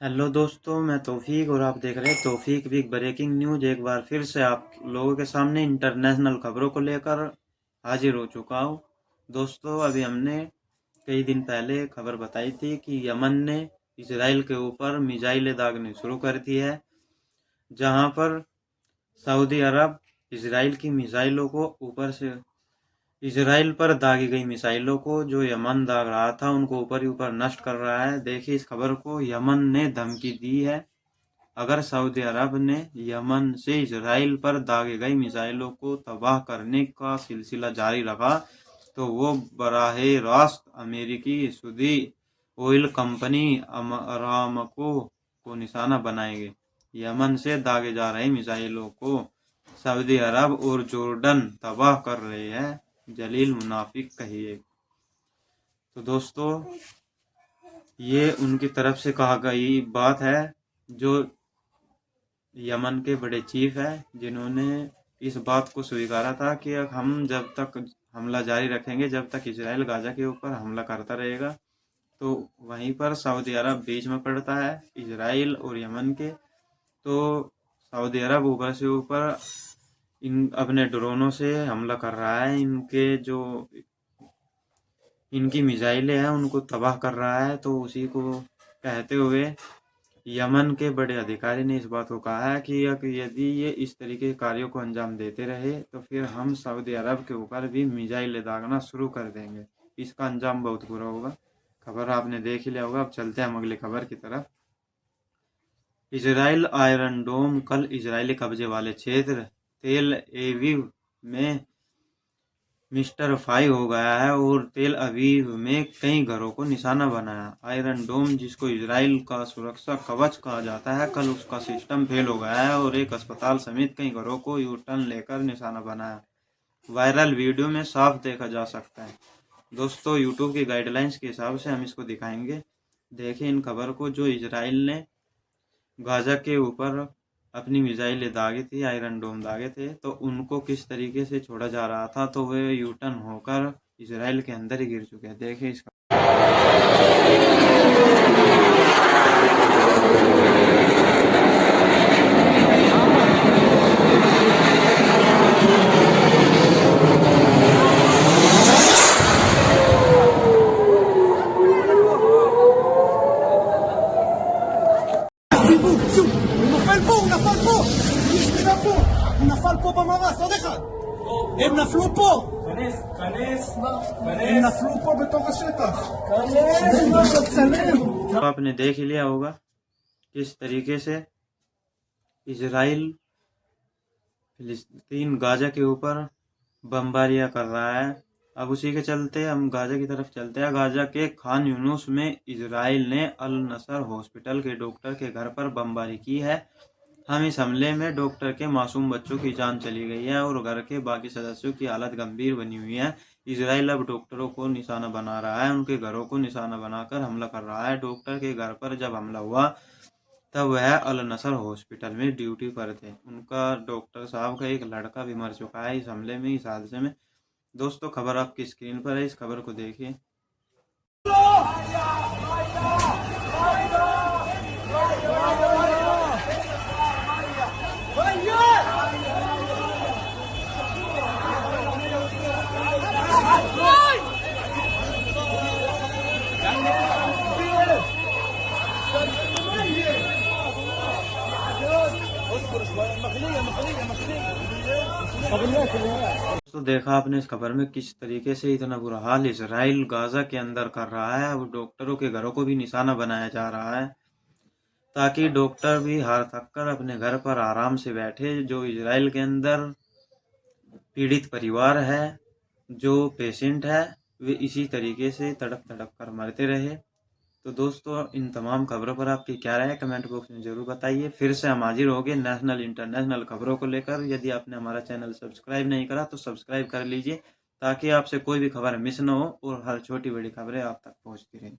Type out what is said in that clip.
Hello दोस्तों, मैं तौफीक और आप देख रहे हैं तौफीक बिग ब्रेकिंग न्यूज। एक बार फिर से आप लोगों के सामने इंटरनेशनल खबरों को लेकर हाजिर हो चुका हूँ। दोस्तों, अभी हमने कई दिन पहले खबर बताई थी कि यमन ने इसराइल के ऊपर मिसाइलें दागनी शुरू कर दी है, जहां पर सऊदी अरब इसराइल की मिसाइलों को इसराइल पर दागी गई मिसाइलों को जो यमन दाग रहा था उनको ऊपर ही ऊपर नष्ट कर रहा है। देखिए इस खबर को। यमन ने धमकी दी है, अगर सऊदी अरब ने यमन से इसराइल पर दागे गई मिसाइलों को तबाह करने का सिलसिला जारी रखा तो वो बराह रास्त अमेरिकी सऊदी ऑयल कंपनी अरामको को निशाना बनाएंगे। यमन से दागे जा रहे मिसाइलों को सऊदी अरब और जोर्डन तबाह कर रहे हैं, जलील मुनाफिक कहिए। तो दोस्तों, ये उनकी तरफ से कहा गई बात है, जो यमन के बड़े चीफ है, जिन्होंने इस बात को स्वीकारा था कि हम जब तक हमला जारी रखेंगे, जब तक इसराइल गाजा के ऊपर हमला करता रहेगा। तो वहीं पर सऊदी अरब बीच में पड़ता है इसराइल और यमन के। तो सऊदी अरब ऊपर से ऊपर इन अपने ड्रोनों से हमला कर रहा है, इनकी मिसाइलें हैं उनको तबाह कर रहा है। तो उसी को कहते हुए यमन के बड़े अधिकारी ने इस बात को कहा है कि यदि ये इस तरीके के कार्यों को अंजाम देते रहे तो फिर हम सऊदी अरब के ऊपर भी मिसाइलें दागना शुरू कर देंगे। इसका अंजाम बहुत बुरा होगा। खबर आपने देख ही लिया होगा। अब चलते हैं हम अगली खबर की तरफ। इजराइल आयरन डोम कल इजरायली कब्जे वाले क्षेत्र तेल एविव में मिस्टर फाई हो गया है और तेल अवीव में कई घरों को निशाना बनाया। आयरन डोम, जिसको इजराइल का सुरक्षा कवच कहा जाता है, कल उसका सिस्टम फेल हो गया है और एक अस्पताल समेत कई घरों को यू टर्न लेकर निशाना बनाया। वायरल वीडियो में साफ देखा जा सकता है। दोस्तों, यूट्यूब की गाइडलाइंस के हिसाब से हम इसको दिखाएंगे। देखिए इन खबर को। जो इजराइल ने गाजा के ऊपर अपनी मिसाइलें दागे थी, आयरन डोम दागे थे, तो उनको किस तरीके से छोड़ा जा रहा था, तो वे यूटर्न होकर इसराइल के अंदर ही गिर चुके हैं। देखिए इसका। שוב, הוא נופל פה, הוא נפל פה! איש נראה פה! הוא נפל פה במרס, עוד אחד! הם נפלו פה! הם נפלו פה בתוך השטח! तो आपने देख ही लिया होगा किस तरीके से इजराइल फिलिस्तीन गाजा के ऊपर बमबारियां कर रहा है। अब उसी के चलते हम गाजा की तरफ चलते हैं। गाजा के खान यूनुस में इजराइल ने अल नसर हॉस्पिटल के डॉक्टर के घर पर बमबारी की है। हम इस हमले में डॉक्टर के मासूम बच्चों की जान चली गई है और घर के बाकी सदस्यों की हालत गंभीर बनी हुई है। इजराइल अब डॉक्टरों को निशाना बना रहा है, उनके घरों को निशाना बनाकर हमला कर रहा है। डॉक्टर के घर पर जब हमला हुआ तब वह अल नसर हॉस्पिटल में ड्यूटी पर थे। उनका डॉक्टर साहब का एक लड़का भी मर चुका है इस हमले में, इस हादसे में। दोस्तों, खबर आपकी स्क्रीन पर है, इस खबर को देखिए। तो देखा आपने इस खबर में किस तरीके से इतना बुरा हाल इसराइल गाजा के अंदर कर रहा है। अब डॉक्टरों के घरों को भी निशाना बनाया जा रहा है ताकि डॉक्टर भी हार थक कर अपने घर पर आराम से बैठे। जो इसराइल के अंदर पीड़ित परिवार है, जो पेशेंट है, वे इसी तरीके से तड़प तड़प कर मरते रहे। तो दोस्तों, इन तमाम खबरों पर आपकी क्या राय है, कमेंट बॉक्स में जरूर बताइए। फिर से हम हाजिर होंगे नेशनल इंटरनेशनल खबरों को लेकर। यदि आपने हमारा चैनल सब्सक्राइब नहीं करा तो सब्सक्राइब कर लीजिए, ताकि आपसे कोई भी खबर मिस ना हो और हर छोटी बड़ी खबरें आप तक पहुंचती रहें।